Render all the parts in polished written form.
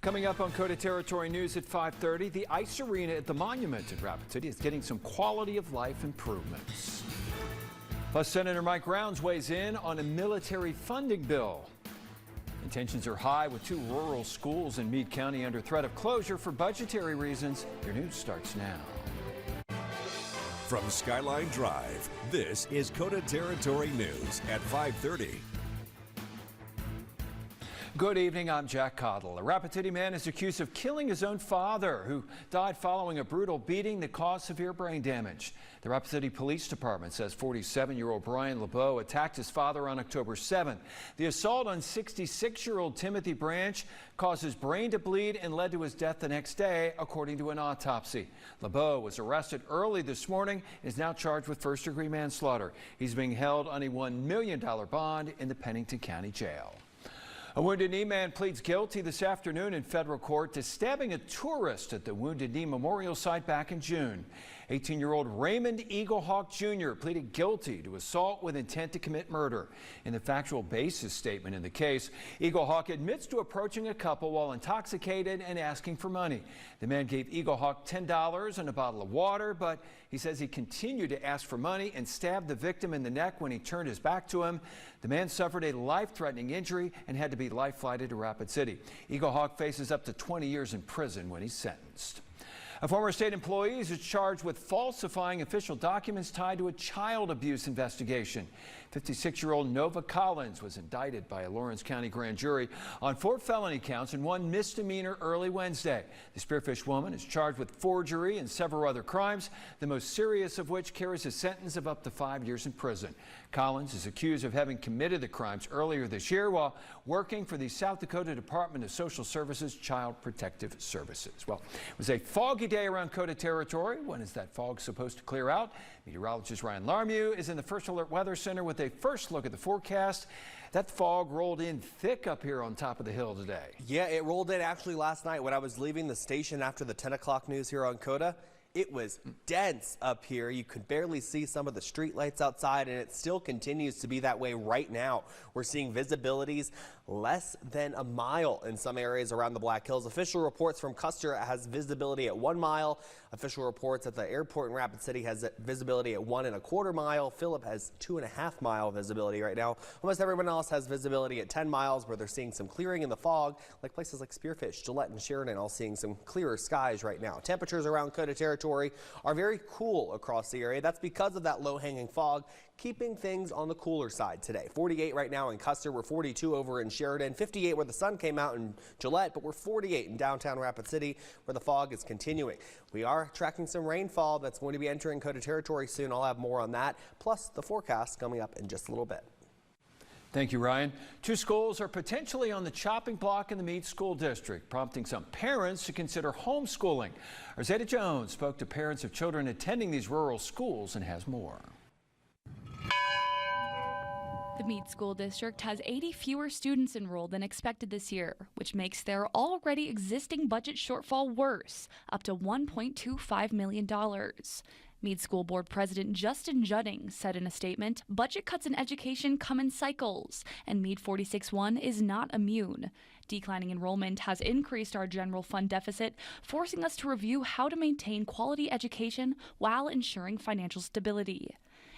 Coming up on KOTA Territory News at 5:30, the ice arena at the Monument in Rapid City is getting some quality of life improvements. Plus, Senator Mike Rounds weighs in on a military funding bill. And tensions are high with two rural schools in Meade County under threat of closure for budgetary reasons. Your news starts now. From Skyline Drive, this is KOTA Territory News at 5:30. Good evening, I'm Jack Cottle. A Rapid City man is accused of killing his own father, who died following a brutal beating that caused severe brain damage. The Rapid City Police Department says 47-year-old Brian LeBeau attacked his father on October 7th. The assault on 66-year-old Timothy Branch caused his brain to bleed and led to his death the next day, according to an autopsy. LeBeau was arrested early this morning and is now charged with first-degree manslaughter. He's being held on a $1 million bond in the Pennington County Jail. A Wounded Knee man pleads guilty this afternoon in federal court to stabbing a tourist at the Wounded Knee Memorial site back in June. 18-year-old Raymond Eaglehawk Jr. pleaded guilty to assault with intent to commit murder. In the factual basis statement in the case, Eaglehawk admits to approaching a couple while intoxicated and asking for money. The man gave Eaglehawk $10 and a bottle of water, but he says he continued to ask for money and stabbed the victim in the neck when he turned his back to him. The man suffered a life-threatening injury and had to be life-flighted to Rapid City. Eaglehawk faces up to 20 years in prison when he's sentenced. A former state employee is charged with falsifying official documents tied to a child abuse investigation. 56-year-old Nova Collins was indicted by a Lawrence County grand jury on 4 felony counts and 1 misdemeanor early Wednesday. The Spearfish woman is charged with forgery and several other crimes, the most serious of which carries a sentence of up to 5 years in prison. Collins is accused of having committed the crimes earlier this year while working for the South Dakota Department of Social Services Child Protective Services. Well, it was a foggy day around KOTA Territory. When is that fog supposed to clear out? Meteorologist Ryan Larmew is in the First Alert Weather Center with a first look at the forecast. That fog rolled in thick up here on top of the hill today. Yeah, it rolled in actually last night when I was leaving the station after the 10 o'clock news here on KOTA. It was dense up here. You could barely see some of the street lights outside, and it still continues to be that way right now. We're seeing visibilities less than a mile in some areas around the Black Hills. Official reports from Custer has visibility at 1 mile. Official reports at the airport in Rapid City has visibility at 1¼ mile. Phillip has 2½ mile visibility right now. Almost everyone else has visibility at 10 miles where they're seeing some clearing in the fog, like places like Spearfish, Gillette, and Sheridan all seeing some clearer skies right now. Temperatures around KOTA Territory are very cool across the area. That's because of that low-hanging fog, keeping things on the cooler side today. 48 right now in Custer. We're 42 over in Sheridan. 58 where the sun came out in Gillette, but we're 48 in downtown Rapid City where the fog is continuing. We are tracking some rainfall that's going to be entering KOTA Territory soon. I'll have more on that, plus the forecast coming up in just a little bit. Thank you, Ryan. 2 schools are potentially on the chopping block in the Meade School District, prompting some parents to consider homeschooling. Rosetta Jones spoke to parents of children attending these rural schools and has more. The Meade School District has 80 fewer students enrolled than expected this year, which makes their already existing budget shortfall worse, up to $1.25 million. Meade School Board President Justin Judding said in a statement, budget cuts in education come in cycles, and Meade 46-1 is not immune. Declining enrollment has increased our general fund deficit, forcing us to review how to maintain quality education while ensuring financial stability.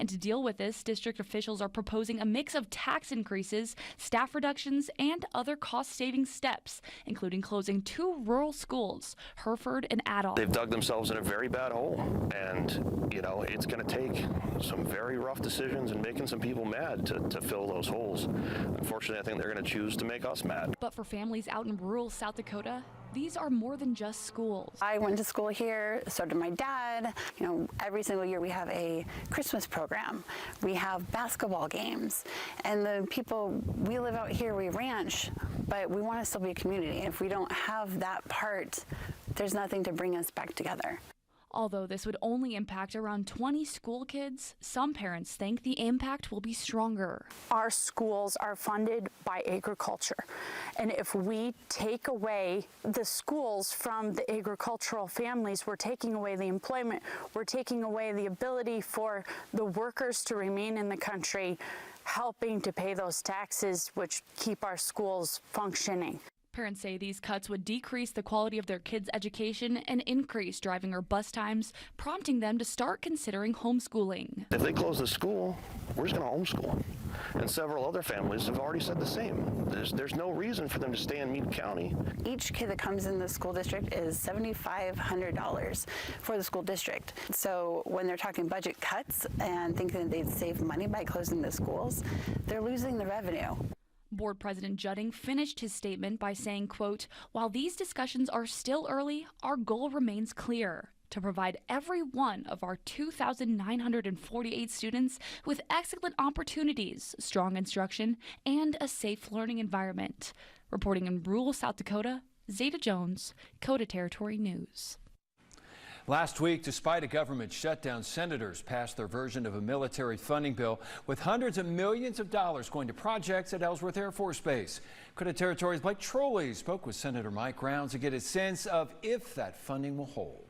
And to deal with this, district officials are proposing a mix of tax increases, staff reductions, and other cost-saving steps, including closing 2 rural schools, Hereford and Adolph. They've dug themselves in a very bad hole, and, you know, it's going to take some very rough decisions and making some people mad to fill those holes. Unfortunately, I think they're going to choose to make us mad. But for families out in rural South Dakota, these are more than just schools. I went to school here, so did my dad. You know, every single year we have a Christmas program. We have basketball games. And the people, we live out here, we ranch, but we want to still be a community. If we don't have that part, there's nothing to bring us back together. Although this would only impact around 20 school kids, some parents think the impact will be stronger. Our schools are funded by agriculture, and if we take away the schools from the agricultural families, we're taking away the employment, we're taking away the ability for the workers to remain in the country, helping to pay those taxes which keep our schools functioning. Parents say these cuts would decrease the quality of their kids' education and increase driving or bus times, prompting them to start considering homeschooling. If they close the school, we're just going to homeschool. And several other families have already said the same. There's no reason for them to stay in Meade County. Each kid that comes in the school district is $7,500 for the school district. So when they're talking budget cuts and thinking that they'd save money by closing the schools, they're losing the revenue. Board President Judding finished his statement by saying, quote, "While these discussions are still early, our goal remains clear: to provide every one of our 2,948 students with excellent opportunities, strong instruction, and a safe learning environment." Reporting in rural South Dakota, Zeta Jones, KOTA Territory News. Last week, despite a government shutdown, senators passed their version of a military funding bill with hundreds of millions of dollars going to projects at Ellsworth Air Force Base. KOTA Territory's Blake Trolley spoke with Senator Mike Rounds to get a sense of if that funding will hold.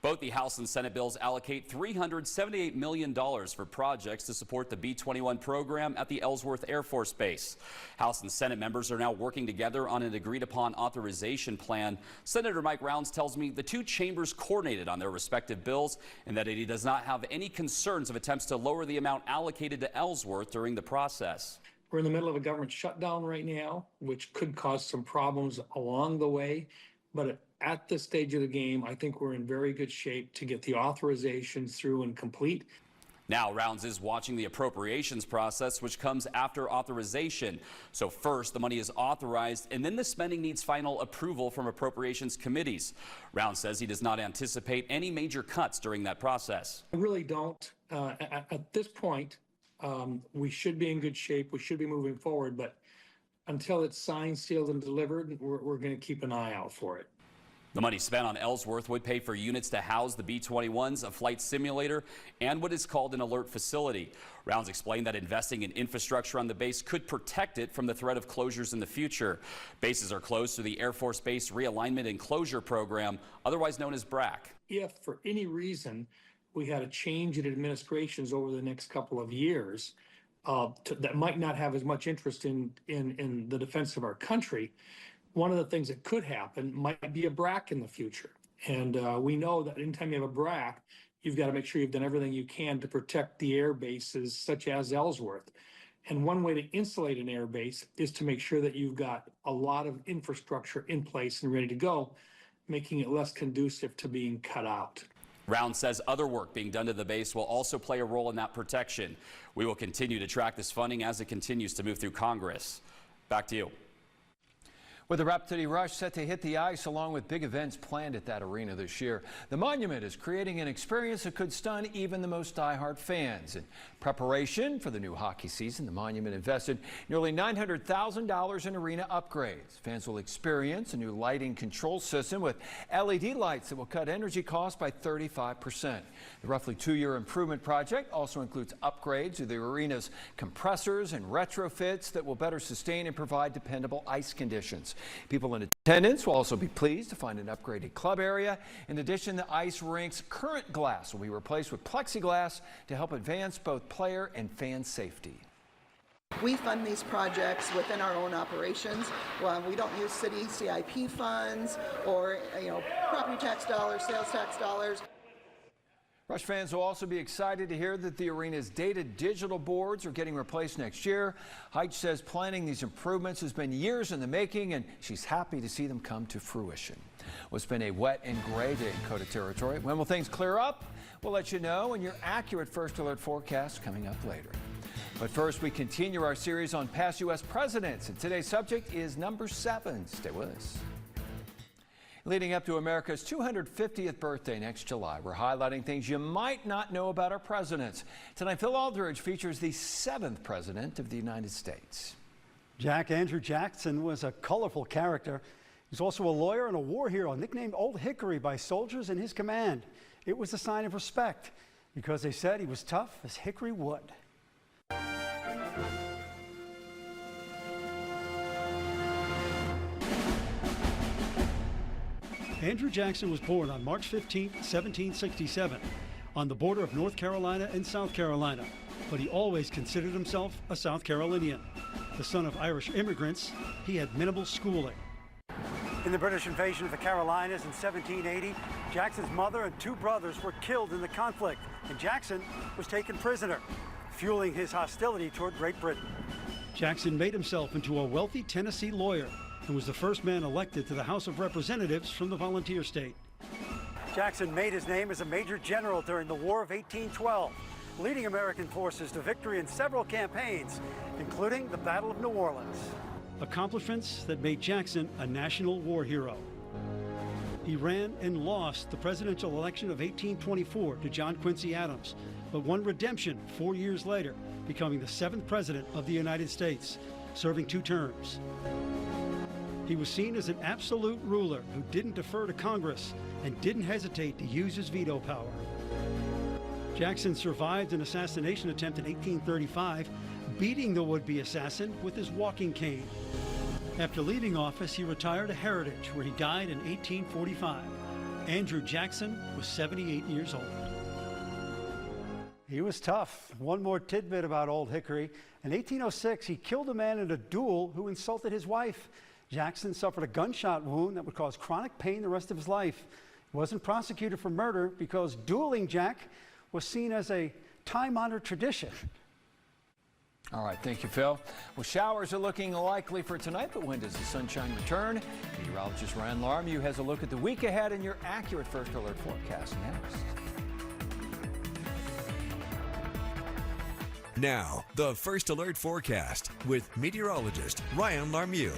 Both the House and Senate bills allocate $378 million for projects to support the B-21 program at the Ellsworth Air Force Base. House and Senate members are now working together on an agreed-upon authorization plan. Senator Mike Rounds tells me the two chambers coordinated on their respective bills and that he does not have any concerns of attempts to lower the amount allocated to Ellsworth during the process. We're in the middle of a government shutdown right now, which could cause some problems along the way. But at this stage of the game, I think we're in very good shape to get the authorizations through and complete. Now, Rounds is watching the appropriations process, which comes after authorization. So first, the money is authorized, and then the spending needs final approval from appropriations committees. Rounds says he does not anticipate any major cuts during that process. I really don't. At this point, we should be in good shape. We should be moving forward. But until it's signed, sealed, and delivered, we're going to keep an eye out for it. The money spent on Ellsworth would pay for units to house the B-21s, a flight simulator, and what is called an alert facility. Rounds explained that investing in infrastructure on the base could protect it from the threat of closures in the future. Bases are closed through the Air Force Base Realignment and Closure Program, otherwise known as BRAC. If for any reason we had a change in administrations over the next couple of years that might not have as much interest in the defense of our country, one of the things that could happen might be a BRAC in the future. And we know that anytime you have a BRAC, you've got to make sure you've done everything you can to protect the air bases such as Ellsworth. And one way to insulate an air base is to make sure that you've got a lot of infrastructure in place and ready to go, making it less conducive to being cut out. Rounds says other work being done to the base will also play a role in that protection. We will continue to track this funding as it continues to move through Congress. Back to you. With the Rapid City Rush set to hit the ice along with big events planned at that arena this year, the Monument is creating an experience that could stun even the most diehard fans. In preparation for the new hockey season, the Monument invested nearly $900,000 in arena upgrades. Fans will experience a new lighting control system with LED lights that will cut energy costs by 35%. The roughly two-year improvement project also includes upgrades to the arena's compressors and retrofits that will better sustain and provide dependable ice conditions. People in attendance will also be pleased to find an upgraded club area. In addition, the ice rink's current glass will be replaced with plexiglass to help advance both player and fan safety. We fund these projects within our own operations. We don't use city CIP funds or property tax dollars, sales tax dollars. Rush fans will also be excited to hear that the arena's dated digital boards are getting replaced next year. Heitch says planning these improvements has been years in the making, and she's happy to see them come to fruition. Well, it's been a wet and gray day in KOTA Territory. When will things clear up? We'll let you know in your accurate First Alert forecast coming up later. But first, we continue our series on past U.S. presidents, and today's subject is number 7. Stay with us. Leading up to America's 250th birthday next July, we're highlighting things you might not know about our presidents. Tonight, Phil Aldridge features the 7th president of the United States. Andrew Jackson was a colorful character. He's also a lawyer and a war hero, nicknamed Old Hickory by soldiers in his command. It was a sign of respect because they said he was tough as hickory wood. Andrew Jackson was born on March 15, 1767, on the border of North Carolina and South Carolina, but he always considered himself a South Carolinian. The son of Irish immigrants, he had minimal schooling. In the British invasion of the Carolinas in 1780, Jackson's mother and 2 brothers were killed in the conflict, and Jackson was taken prisoner, fueling his hostility toward Great Britain. Jackson made himself into a wealthy Tennessee lawyer and was the first man elected to the House of Representatives from the volunteer state. Jackson made his name as a major general during the War of 1812, leading American forces to victory in several campaigns, including the Battle of New Orleans. Accomplishments that made Jackson a national war hero. He ran and lost the presidential election of 1824 to John Quincy Adams, but won redemption 4 years later, becoming the 7th president of the United States, serving 2 terms. He was seen as an absolute ruler who didn't defer to Congress and didn't hesitate to use his veto power. Jackson survived an assassination attempt in 1835, beating the would-be assassin with his walking cane. After leaving office, he retired to Heritage, where he died in 1845. Andrew Jackson was 78 years old. He was tough. One more tidbit about Old Hickory. In 1806, he killed a man in a duel who insulted his wife. Jackson suffered a gunshot wound that would cause chronic pain the rest of his life. He wasn't prosecuted for murder because dueling Jack was seen as a time-honored tradition. All right, thank you, Phil. Well, showers are looking likely for tonight, but when does the sunshine return? Meteorologist Ryan Larmew has a look at the week ahead and your accurate First Alert forecast next. Now, the First Alert forecast with meteorologist Ryan Larmew.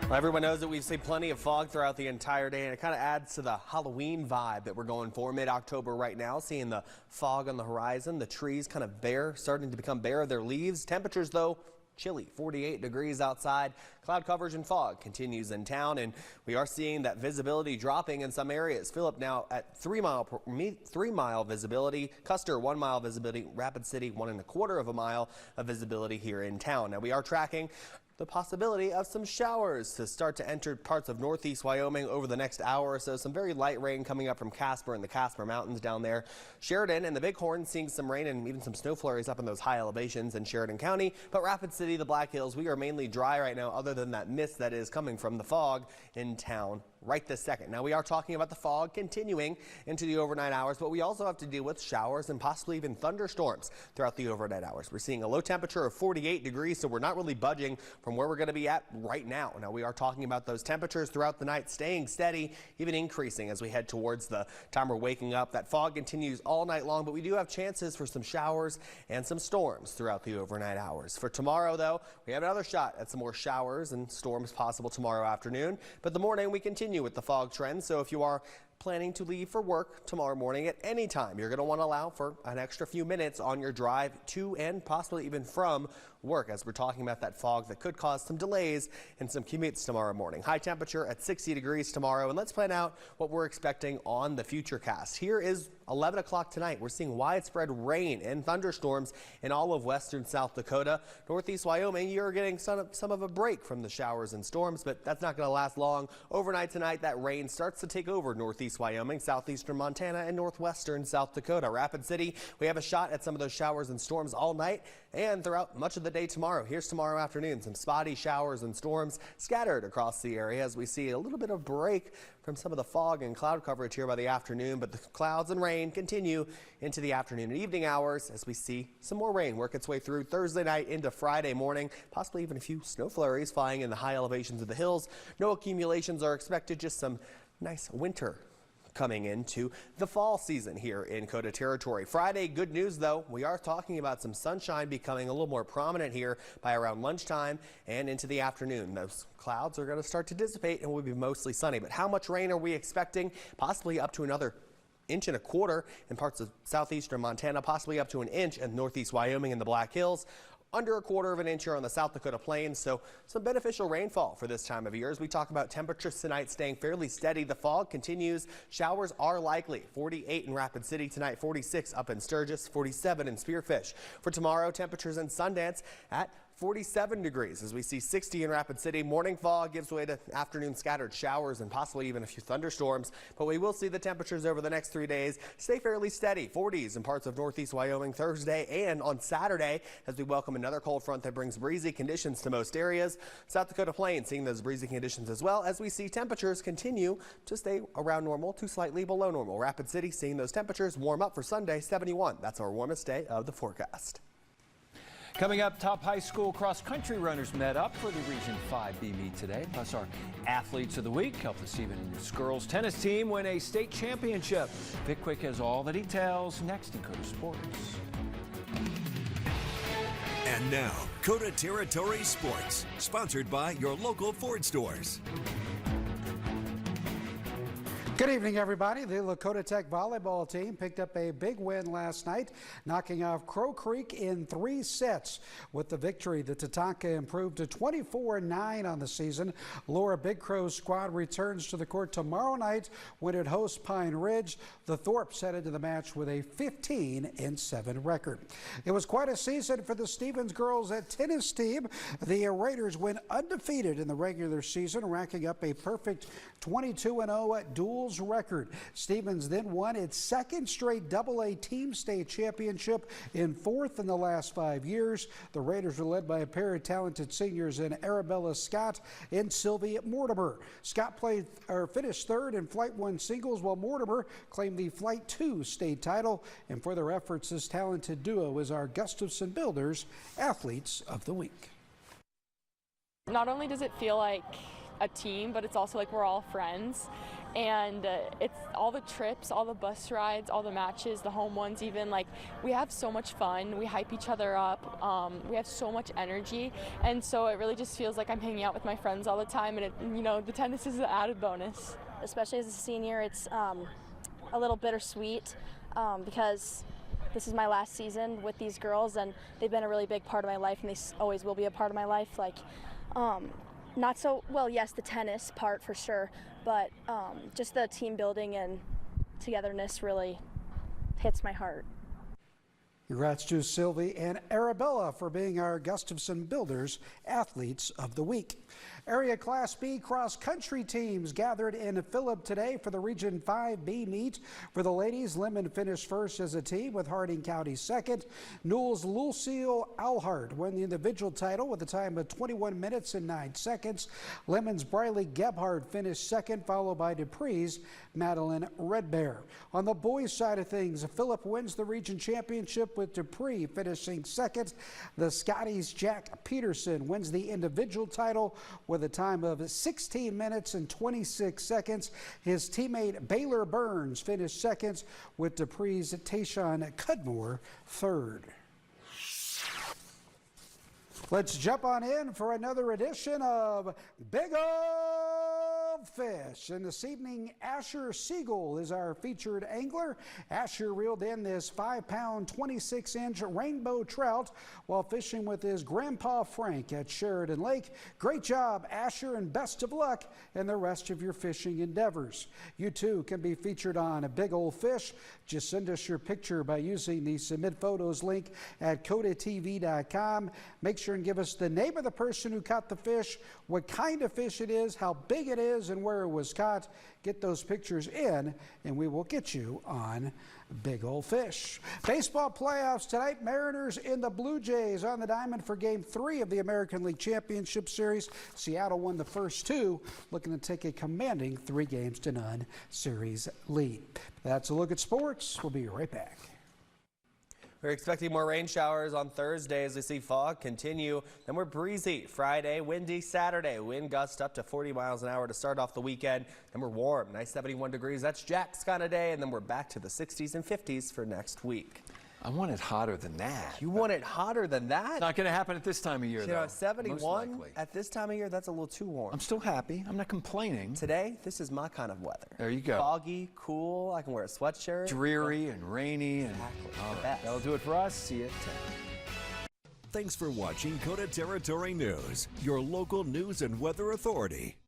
Well, everyone knows that we've seen plenty of fog throughout the entire day, and it kind of adds to the Halloween vibe that we're going for mid-October right now, seeing the fog on the horizon, the trees kind of bare, starting to become bare of their leaves. Temperatures, though, chilly, 48 degrees outside. Cloud coverage and fog continues in town, and we are seeing that visibility dropping in some areas. Phillip now at 3 mile visibility, Custer 1 mile visibility, Rapid City 1.25 mile of visibility here in town. Now we are tracking the possibility of some showers to start to enter parts of northeast Wyoming over the next hour or so. Some very light rain coming up from Casper and the Casper Mountains down there. Sheridan and the Bighorn seeing some rain and even some snow flurries up in those high elevations in Sheridan County. But Rapid City, the Black Hills, we are mainly dry right now other than that mist that is coming from the fog in town right this second. Now we are talking about the fog continuing into the overnight hours, but we also have to deal with showers and possibly even thunderstorms throughout the overnight hours. We're seeing a low temperature of 48 degrees, so we're not really budging from where we're going to be at right now. Now we are talking about those temperatures throughout the night staying steady, even increasing as we head towards the time we're waking up. That fog continues all night long, but we do have chances for some showers and some storms throughout the overnight hours. For tomorrow, though, we have another shot at some more showers and storms possible tomorrow afternoon, but the morning we continue with the fog trend. So if you are planning to leave for work tomorrow morning at any time, you're going to want to allow for an extra few minutes on your drive to and possibly even from work, as we're talking about that fog that could cause some delays and some commutes tomorrow morning. High temperature at 60 degrees tomorrow, and let's plan out what we're expecting on the Futurecast. Here is 11 o'clock tonight. We're seeing widespread rain and thunderstorms in all of western South Dakota. Northeast Wyoming, you're getting some of a break from the showers and storms, but that's not going to last long. Overnight tonight, that rain starts to take over northeast Wyoming, southeastern Montana, and northwestern South Dakota. Rapid City, we have a shot at some of those showers and storms all night and throughout much of the day tomorrow. Here's tomorrow afternoon, some spotty showers and storms scattered across the area as we see a little bit of break from some of the fog and cloud coverage here by the afternoon, but the clouds and rain continue into the afternoon and evening hours as we see some more rain work its way through Thursday night into Friday morning, possibly even a few snow flurries flying in the high elevations of the hills. No accumulations are expected, just some nice winter coming into the fall season here in KOTA territory. Friday, good news though, we are talking about some sunshine becoming a little more prominent here by around lunchtime and into the afternoon. Those clouds are going to start to dissipate and will be mostly sunny. But how much rain are we expecting? Possibly up to another 1.25 inches in parts of southeastern Montana, possibly up to 1 inch in northeast Wyoming and the Black Hills. Under 1/4 inch here on the South Dakota plains, so some beneficial rainfall for this time of year. As we talk about temperatures tonight staying fairly steady, the fog continues. Showers are likely. 48 in Rapid City tonight, 46 up in Sturgis, 47 in Spearfish. For tomorrow, temperatures in Sundance at 47 degrees as we see 60 in Rapid City. Morning fog gives way to afternoon scattered showers and possibly even a few thunderstorms. But we will see the temperatures over the next 3 days stay fairly steady. 40s in parts of northeast Wyoming Thursday and on Saturday as we welcome another cold front that brings breezy conditions to most areas. South Dakota Plains seeing those breezy conditions as well as we see temperatures continue to stay around normal to slightly below normal. Rapid City seeing those temperatures warm up for Sunday, 71. That's our warmest day of the forecast. Coming up, top high school cross-country runners met up for the Region 5B meet today. Plus, our athletes of the week helped the Stevens girls tennis team win a state championship. Vic Quick has all the details next in KOTA Sports. And now, KOTA Territory Sports, sponsored by your local Ford stores. Good evening, everybody. The Lakota Tech volleyball team picked up a big win last night, knocking off Crow Creek in 3 sets. With the victory, the Tatanka improved to 24-9 on the season. Laura Big Crow's squad returns to the court tomorrow night when it hosts Pine Ridge. The Thorpes headed to the match with a 15-7 record. It was quite a season for the Stevens girls at tennis team. The Raiders went undefeated in the regular season, racking up a perfect 22-0 at duels record. Stevens then won its second straight AA team state championship in 4th in the last 5 years. The Raiders were led by a pair of talented seniors in Arabella Scott and Sylvie Mortimer. Scott finished 3rd in Flight 1 singles, while Mortimer claimed the Flight 2 state title. And for their efforts, this talented duo is our Gustafson Builders Athletes of the Week. Not only does it feel like a team, but it's also like we're all friends. And it's all the trips, all the bus rides, all the matches, the home ones even, like we have so much fun, we hype each other up, we have so much energy, and so it really just feels like I'm hanging out with my friends all the time, and the tennis is an added bonus. Especially as a senior, it's a little bittersweet because this is my last season with these girls, and they've been a really big part of my life, and they always will be a part of my life. Like, not so, well, yes, the tennis part for sure, but just the team building and togetherness really hits my heart. Congrats to Sylvie and Arabella for being our Gustafson Builders Athletes of the Week. Area Class B cross-country teams gathered in Phillip today for the Region 5B meet. For the ladies, Lemon finished first as a team with Harding County second. Newell's Lucille Alhart won the individual title with a time of 21 minutes and 9 seconds. Lemon's Briley Gebhardt finished second, followed by Dupree's Madeline Redbear. On the boys' side of things, Phillip wins the region championship with Dupree finishing second. The Scotties' Jack Peterson wins the individual title with a time of 16 minutes and 26 seconds. His teammate Baylor Burns finished second, with Dupree's Tayshawn Cudmore third. Let's jump on in for another edition of Big Old Fish. And this evening, Asher Siegel is our featured angler. Asher reeled in this 5-pound, 26-inch rainbow trout while fishing with his grandpa Frank at Sheridan Lake. Great job, Asher, and best of luck in the rest of your fishing endeavors. You too can be featured on a Big Old Fish. Just send us your picture by using the Submit Photos link at KOTATV.com. Make sure and give us the name of the person who caught the fish, what kind of fish it is, how big it is, and where it was caught. Get those pictures in, and we will get you on Big Old Fish. Baseball playoffs tonight. Mariners in the Blue Jays on the diamond for Game 3 of the American League Championship Series. Seattle won the first 2, looking to take a commanding 3-0 series lead. That's a look at sports. We'll be right back. We're expecting more rain showers on Thursday as we see fog continue. Then we're breezy Friday, windy Saturday. Wind gusts up to 40 miles an hour to start off the weekend. Then we're warm, nice 71 degrees. That's Jack's kind of day. And then we're back to the 60s and 50s for next week. I want it hotter than that. You want it hotter than that? It's not going to happen at this time of year, though. 71 at this time of year, that's a little too warm. I'm still happy. I'm not complaining. Today, this is my kind of weather. There you go. Foggy, cool. I can wear a sweatshirt. Dreary and rainy. Exactly. All right, that'll do it for us. See you at 10. Thanks for watching KOTA Territory News, your local news and weather authority.